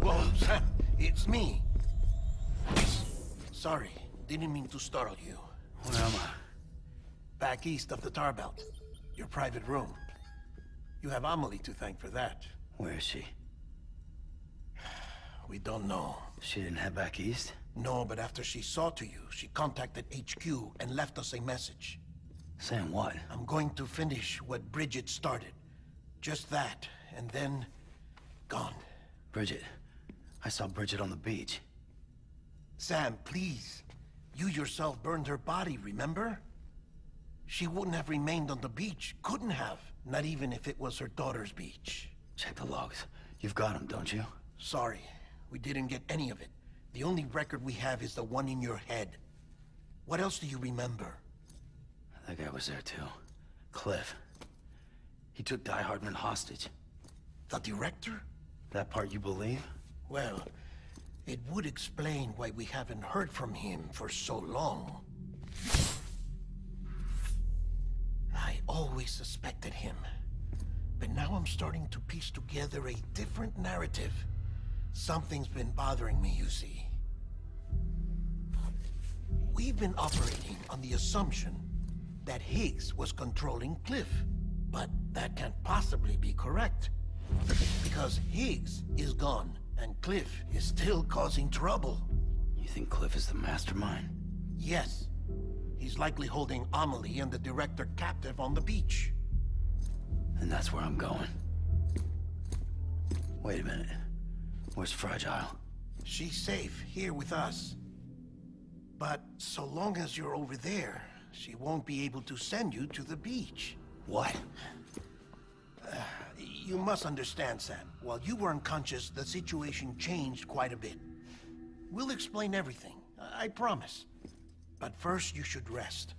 Whoa, Sam, it's me. Sorry, didn't mean to startle you. Where am I? Back east of the tar belt. Your private room. You have Amelie to thank for that. Where is she? We don't know. She didn't head back east? No, but after she saw to you, she contacted HQ and left us a message. Saying what? I'm going to finish what Bridget started. Just that, and then... gone. Bridget. I saw Bridget on the beach. Sam, please. You yourself burned her body, remember? She wouldn't have remained on the beach. Couldn't have. Not even if it was her daughter's beach. Check the logs. You've got them, don't you? Sorry, we didn't get any of it. The only record we have is the one in your head. What else do you remember? That guy was there too. Cliff. He took Die Hardman hostage. The director? That part you believe? Well, it would explain why we haven't heard from him for so long. I always suspected him. But now I'm starting to piece together a different narrative. Something's been bothering me, you see. We've been operating on the assumption that Higgs was controlling Cliff. But that can't possibly be correct. Because Higgs is gone, and Cliff is still causing trouble. You think Cliff is the mastermind? Yes. He's likely holding Amelie and the director captive on the beach. And that's where I'm going. Wait a minute. Where's Fragile? She's safe here with us. But so long as you're over there, she won't be able to send you to the beach. What? You must understand, Sam. While you were unconscious, the situation changed quite a bit. We'll explain everything, I promise. But first, you should rest.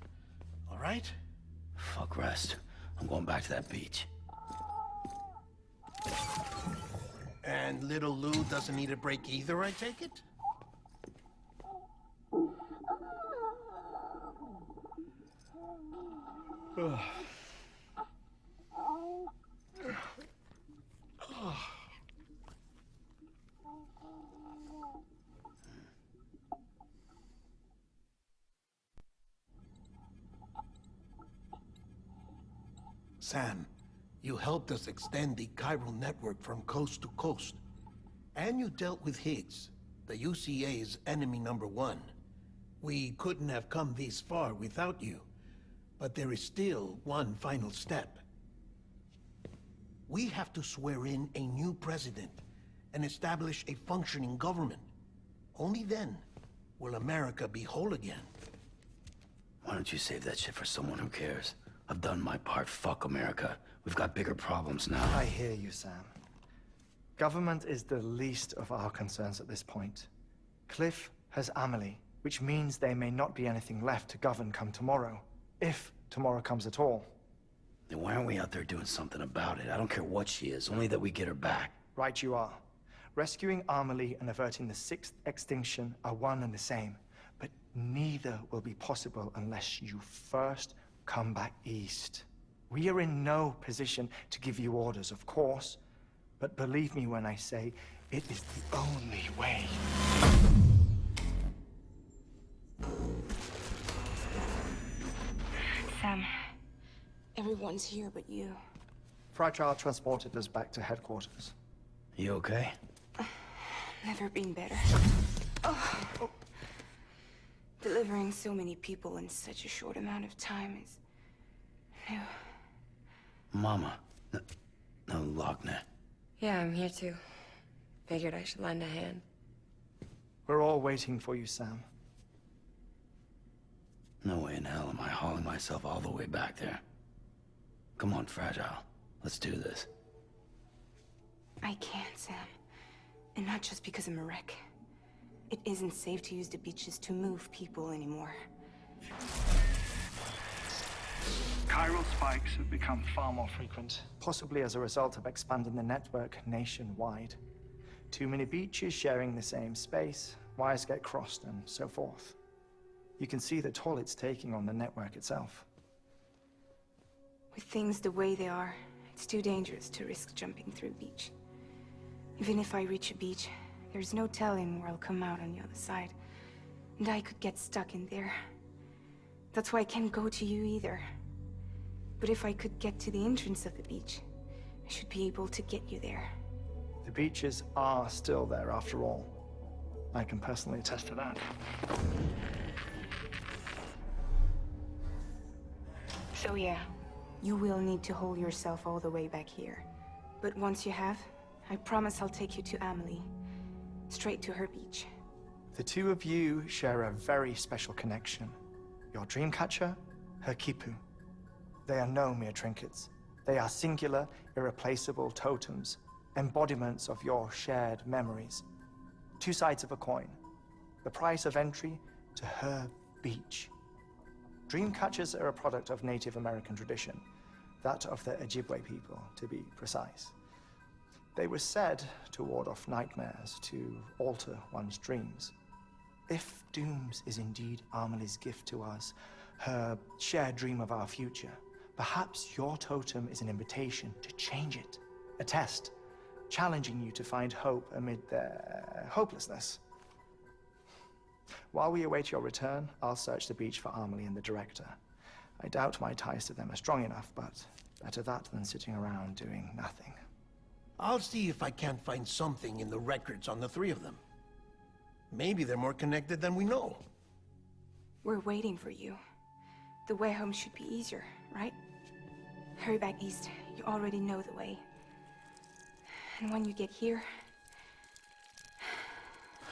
All right? Fuck rest. I'm going back to that beach. And little Lou doesn't need a break either, I take it? Sam, you helped us extend the chiral network from coast to coast. And you dealt with Higgs, the UCA's enemy #1. We couldn't have come this far without you. But there is still one final step. We have to swear in a new president and establish a functioning government. Only then will America be whole again. Why don't you save that shit for someone who cares? I've done my part. Fuck America. We've got bigger problems now. I hear you, Sam. Government is the least of our concerns at this point. Cliff has Amelie, which means there may not be anything left to govern come tomorrow. If tomorrow comes at all. Then why aren't we out there doing something about it? I don't care what she is, only that we get her back. Right you are. Rescuing Amelie and averting the 6th extinction are one and the same. But neither will be possible unless you first come back east. We are in no position to give you orders, of course. But believe me when I say, it is the only way. Sam, everyone's here but you. Fragile transported us back to headquarters. You okay? Never been better. Oh. Delivering so many people in such a short amount of time is new. Mama. No, Lochner. Yeah, I'm here too. Figured I should lend a hand. We're all waiting for you, Sam. No way in hell am I hauling myself all the way back there. Come on, Fragile. Let's do this. I can't, Sam. And not just because I'm a wreck. It isn't safe to use the beaches to move people anymore. Chiral spikes have become far more frequent. Possibly as a result of expanding the network nationwide. Too many beaches sharing the same space, wires get crossed, and so forth. You can see the toll it's taking on the network itself. With things the way they are, it's too dangerous to risk jumping through a beach. Even if I reach a beach, There's no telling where I'll come out on the other side. And I could get stuck in there. That's why I can't go to you either. But if I could get to the entrance of the beach, I should be able to get you there. The beaches are still there after all. I can personally attest to that. So yeah, you will need to hold yourself all the way back here. But once you have, I promise I'll take you to Amelie. Straight to her beach. The two of you share a very special connection. Your dreamcatcher, her Kipu. They are no mere trinkets. They are singular, irreplaceable totems, embodiments of your shared memories. Two sides of a coin. The price of entry to her beach. Dreamcatchers are a product of Native American tradition, that of the Ojibwe people, to be precise. They were said to ward off nightmares, to alter one's dreams. If Dooms is indeed Amelie's gift to us, her shared dream of our future, perhaps your totem is an invitation to change it. A test, challenging you to find hope amid their hopelessness. While we await your return, I'll search the beach for Amelie and the director. I doubt my ties to them are strong enough, but better that than sitting around doing nothing. I'll see if I can't find something in the records on the three of them. Maybe they're more connected than we know. We're waiting for you. The way home should be easier, right? Hurry back east. You already know the way. And when you get here...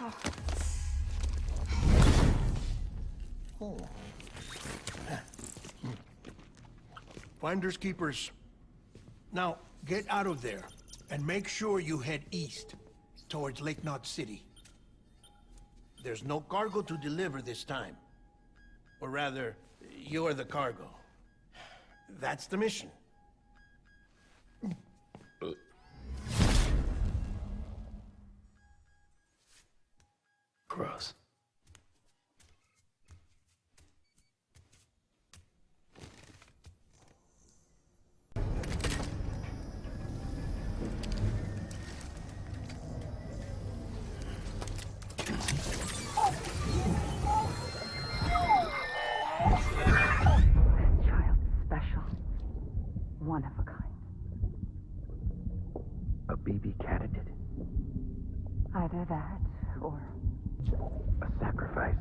Oh. Oh. Finders keepers. Now, get out of there, and make sure you head east, towards Lake Knot City. There's no cargo to deliver this time. Or rather, you're the cargo. That's the mission. Gross. One of a kind. A BB candidate? Either that, or... A sacrifice?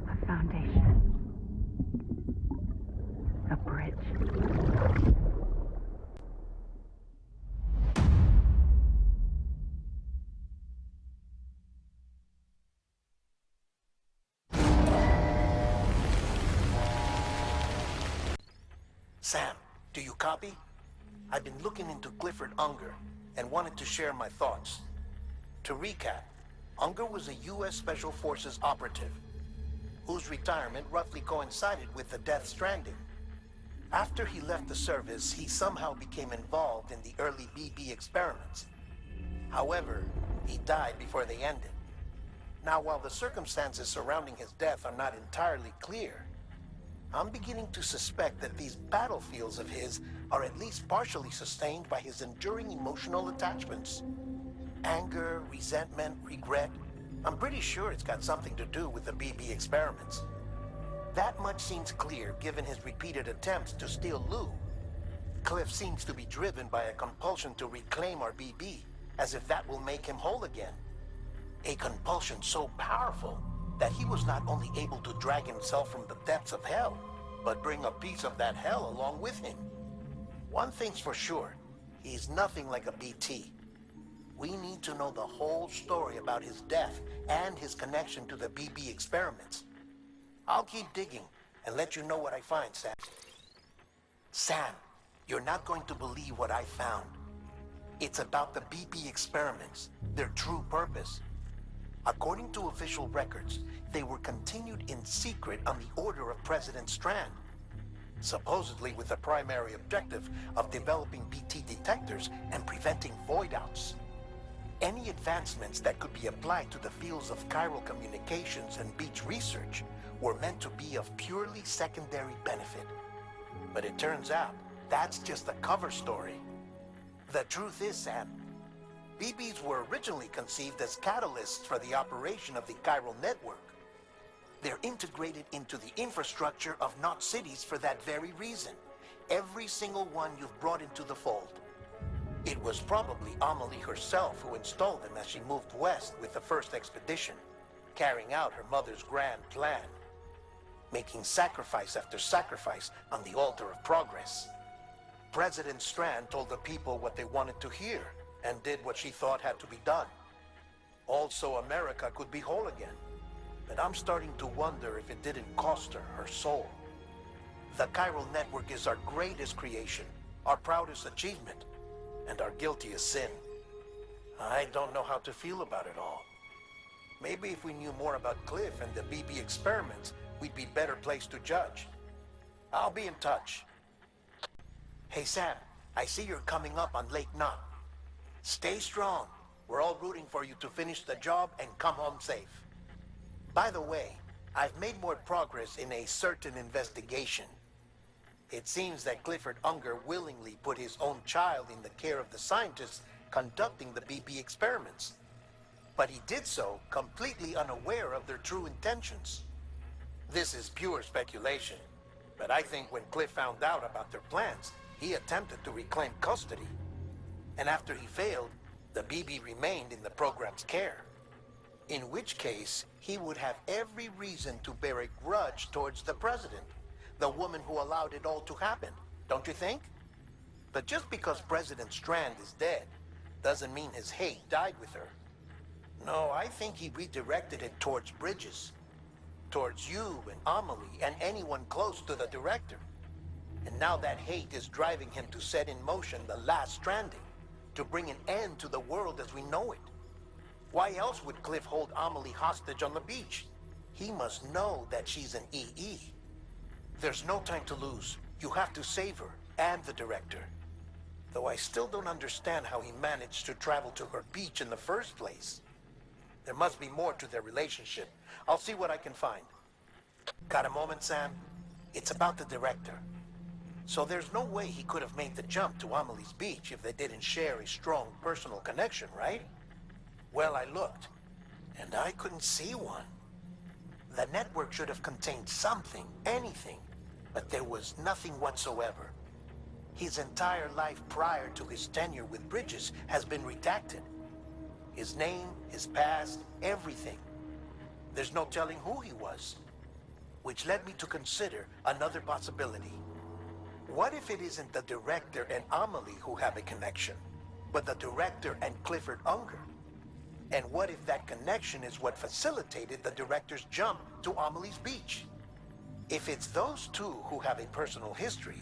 a foundation. A bridge. Sam, do you copy? I've been looking into Clifford Unger and wanted to share my thoughts. To recap, Unger was a U.S. Special Forces operative whose retirement roughly coincided with the death Stranding. After he left the service, he somehow became involved in the early BB experiments. However, he died before they ended. Now, while the circumstances surrounding his death are not entirely clear, I'm beginning to suspect that these battlefields of his are at least partially sustained by his enduring emotional attachments. Anger, resentment, regret. I'm pretty sure it's got something to do with the BB experiments. That much seems clear given his repeated attempts to steal Lou. Cliff seems to be driven by a compulsion to reclaim our BB, as if that will make him whole again. A compulsion so powerful that he was not only able to drag himself from the depths of hell, but bring a piece of that hell along with him. One thing's for sure, he's nothing like a BT. We need to know the whole story about his death and his connection to the BB experiments. I'll keep digging and let you know what I find, Sam. Sam, you're not going to believe what I found. It's about the BB experiments, their true purpose. According to official records, they were continued in secret on the order of President Strand, supposedly with the primary objective of developing BT detectors and preventing void-outs. Any advancements that could be applied to the fields of chiral communications and beach research were meant to be of purely secondary benefit. But it turns out, that's just a cover story. The truth is, Sam, BBs were originally conceived as catalysts for the operation of the chiral network. They're integrated into the infrastructure of Knot cities for that very reason. Every single one you've brought into the fold. It was probably Amelie herself who installed them as she moved west with the first expedition, carrying out her mother's grand plan, making sacrifice after sacrifice on the altar of progress. President Strand told the people what they wanted to hear and did what she thought had to be done. Also, America could be whole again. But I'm starting to wonder if it didn't cost her soul. The chiral network is our greatest creation, our proudest achievement, and our guiltiest sin. I don't know how to feel about it all. Maybe if we knew more about Cliff and the BB experiments, we'd be better placed to judge. I'll be in touch. Hey Sam, I see you're coming up on Lake Knot. Stay strong. We're all rooting for you to finish the job and come home safe. By the way, I've made more progress in a certain investigation. It seems that Clifford Unger willingly put his own child in the care of the scientists conducting the BB experiments. But he did so completely unaware of their true intentions. This is pure speculation, but I think when Cliff found out about their plans, he attempted to reclaim custody. And after he failed, the BB remained in the program's care. In which case, he would have every reason to bear a grudge towards the president, the woman who allowed it all to happen, don't you think? But just because President Strand is dead, doesn't mean his hate died with her. No, I think he redirected it towards Bridges, towards you and Amelie and anyone close to the director. And now that hate is driving him to set in motion the last Stranding, to bring an end to the world as we know it. Why else would Cliff hold Amelie hostage on the beach? He must know that she's an EE. There's no time to lose. You have to save her, and the director. Though I still don't understand how he managed to travel to her beach in the first place. There must be more to their relationship. I'll see what I can find. Got a moment, Sam? It's about the director. So there's no way he could have made the jump to Amelie's beach if they didn't share a strong personal connection, right? Well, I looked, and I couldn't see one. The network should have contained something, anything, but there was nothing whatsoever. His entire life prior to his tenure with Bridges has been redacted. His name, his past, everything. There's no telling who he was. Which led me to consider another possibility. What if it isn't the director and Amelie who have a connection, but the director and Clifford Unger? And what if that connection is what facilitated the director's jump to Amelie's beach? If it's those two who have a personal history,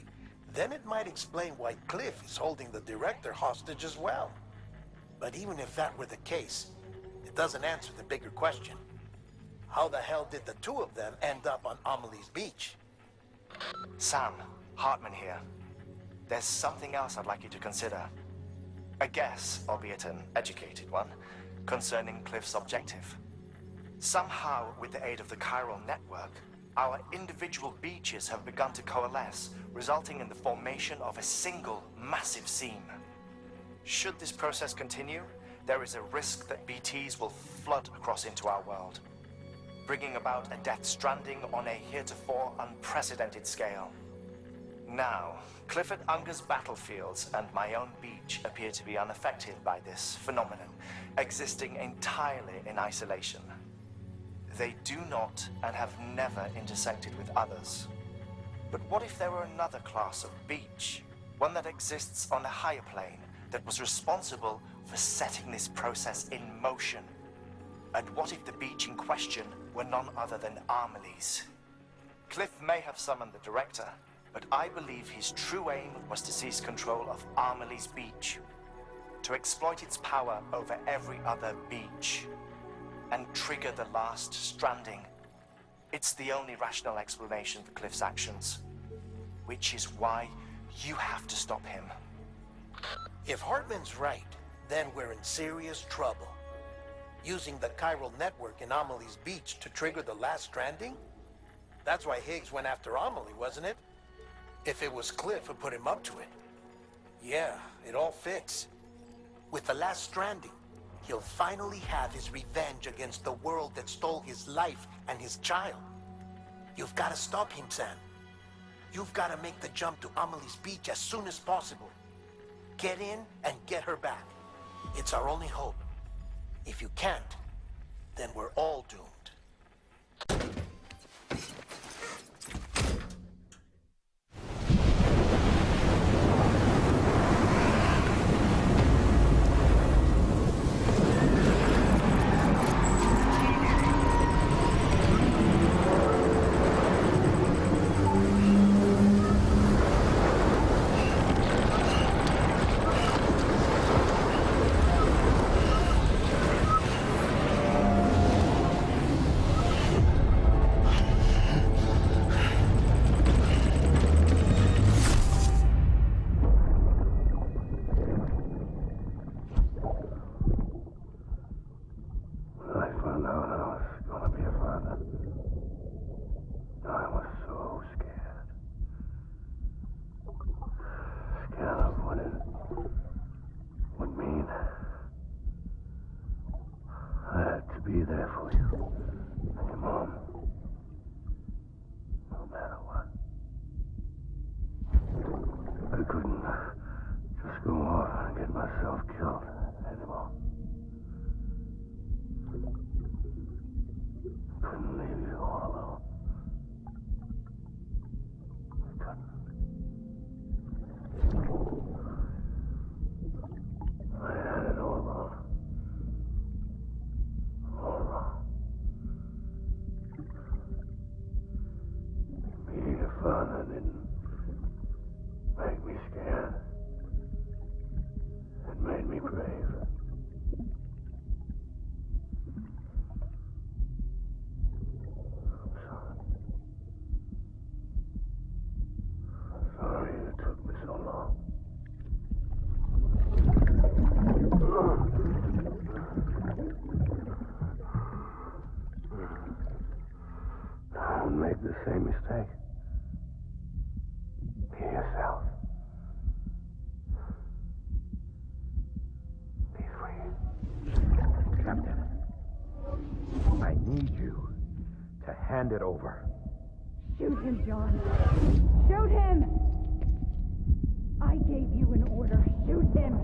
then it might explain why Cliff is holding the director hostage as well. But even if that were the case, it doesn't answer the bigger question. How the hell did the two of them end up on Amelie's beach? Sam, Hartman here. There's something else I'd like you to consider. A guess, albeit an educated one, concerning Cliff's objective. Somehow, with the aid of the chiral network, our individual beaches have begun to coalesce, resulting in the formation of a single massive seam. Should this process continue, there is a risk that BTs will flood across into our world, bringing about a death stranding on a heretofore unprecedented scale. Now, Clifford Unger's battlefields and my own beach appear to be unaffected by this phenomenon, existing entirely in isolation. They do not and have never intersected with others. But what if there were another class of beach, one that exists on a higher plane, that was responsible for setting this process in motion? And what if the beach in question were none other than Amelie's? Cliff may have summoned the director, but I believe his true aim was to seize control of Amelie's beach, to exploit its power over every other beach, and trigger the last Stranding. It's the only rational explanation for Cliff's actions, which is why you have to stop him. If Hartman's right, then we're in serious trouble. Using the chiral network in Amelie's beach to trigger the last Stranding? That's why Higgs went after Amelie, wasn't it? If it was Cliff who put him up to it. Yeah, it all fits. With the last Stranding, he'll finally have his revenge against the world that stole his life and his child. You've got to stop him, Sam. You've got to make the jump to Amelie's beach as soon as possible. Get in and get her back. It's our only hope. If you can't, then we're all doomed. When I found out I was gonna be a father, I was so scared. Scared of what it would mean. I had to be there for you and your mom, no matter what. I couldn't just go off and get myself killed anymore. Couldn't leave you all alone. I couldn't. I had it all wrong. All wrong. Being a father didn't make me scared. It made me brave. Sorry it took me so long. Don't make the same mistake. Be yourself. Be free. Captain, I need you to hand it over. Shoot him, John. Shoot him! I gave you an order. Shoot him!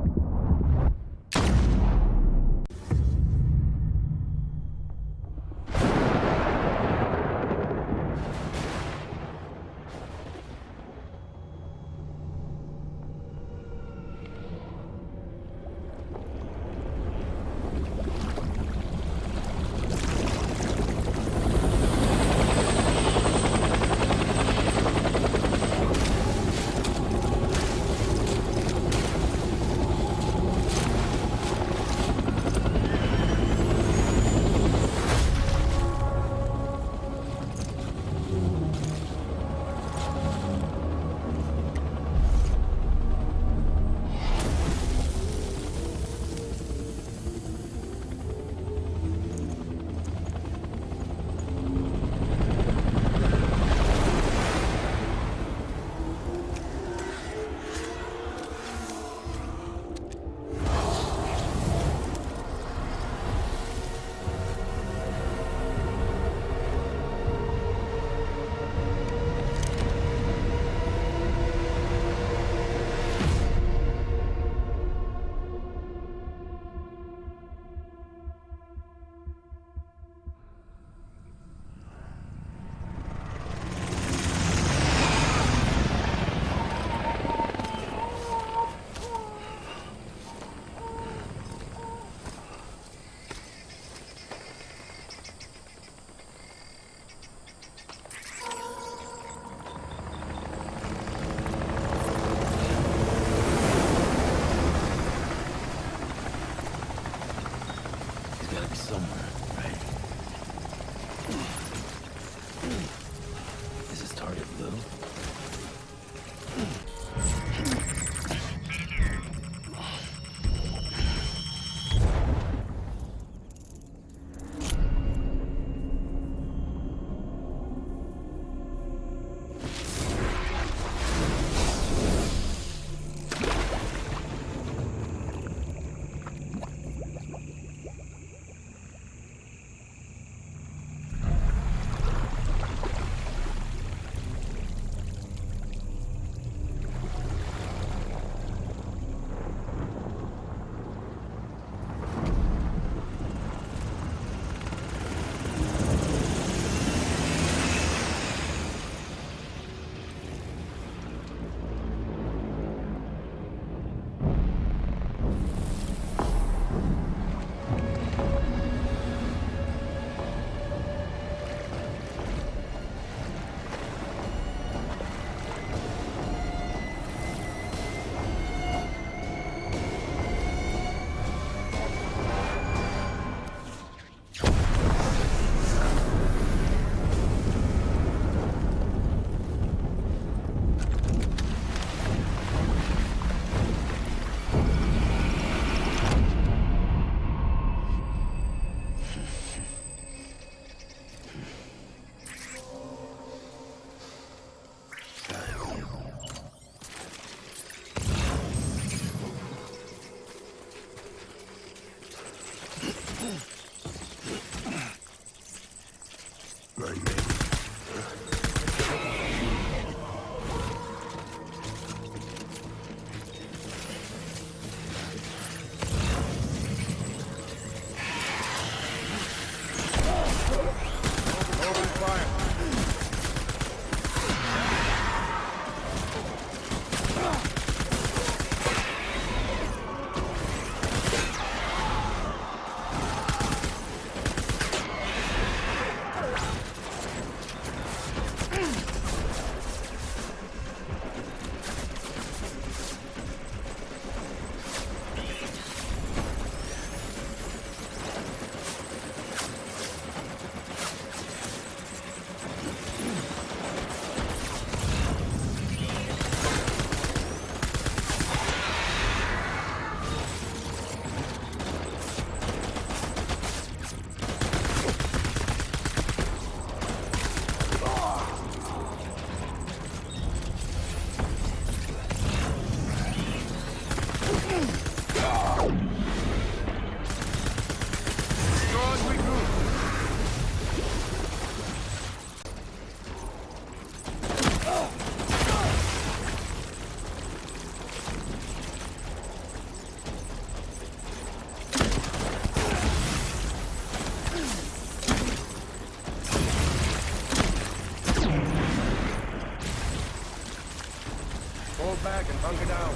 fall back and hunker down.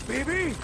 Baby!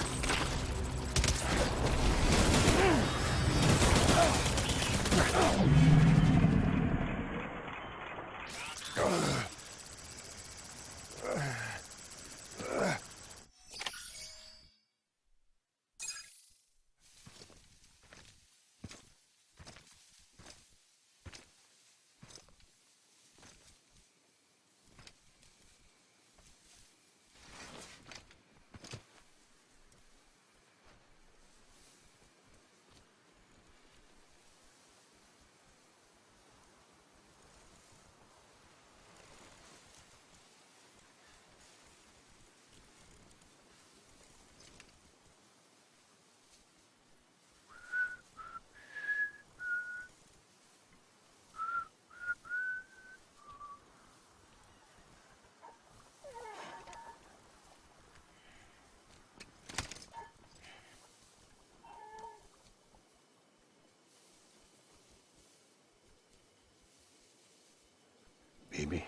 Baby,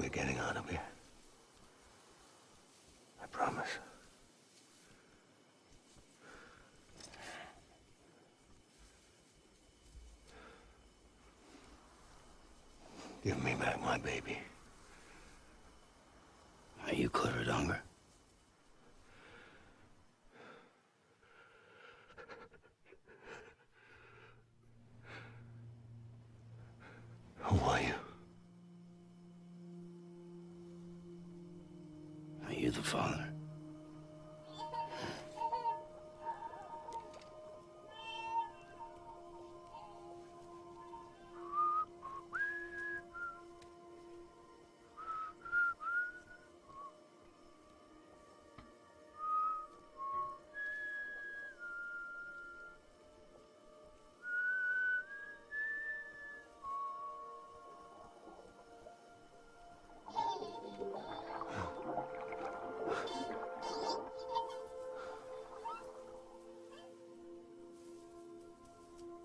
we're getting out of here. I promise. Give me back my baby. Are you clear of hunger? Who are you? Are you the father?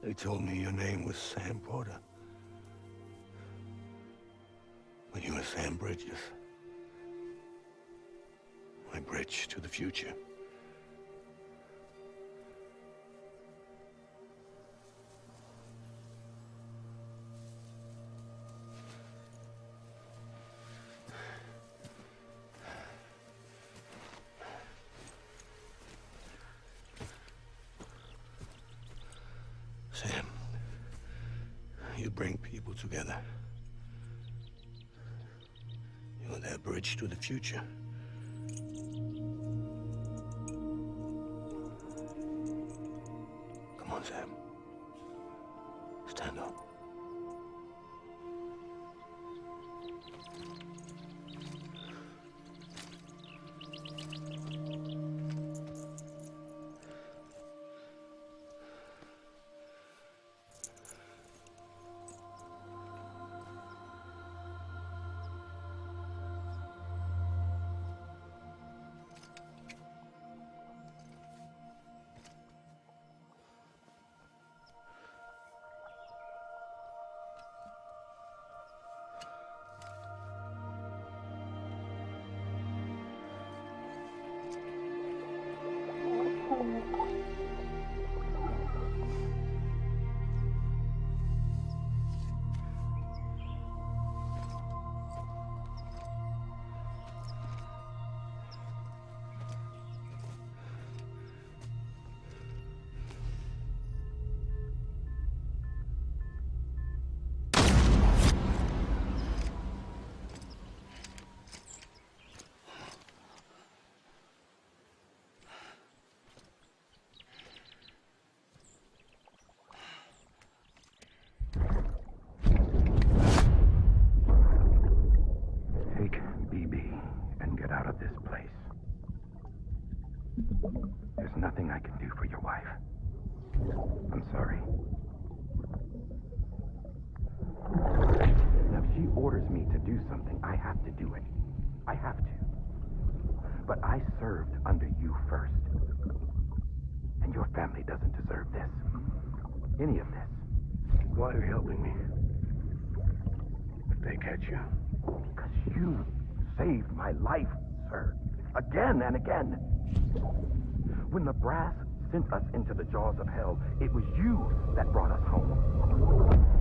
They told me your name was Sam Porter. But you were Sam Bridges. My bridge to the future. Sam, you bring people together. You're that bridge to the future. Come on, Sam. Stand up. wife. I'm sorry. Now, if she orders me to do something, I have to do it. I have to. But I served under you first. And your family doesn't deserve this. Any of this. Why are you helping me? If they catch you. Because you saved my life, sir. Again and again. When the brass sent us into the jaws of hell, it was you that brought us home.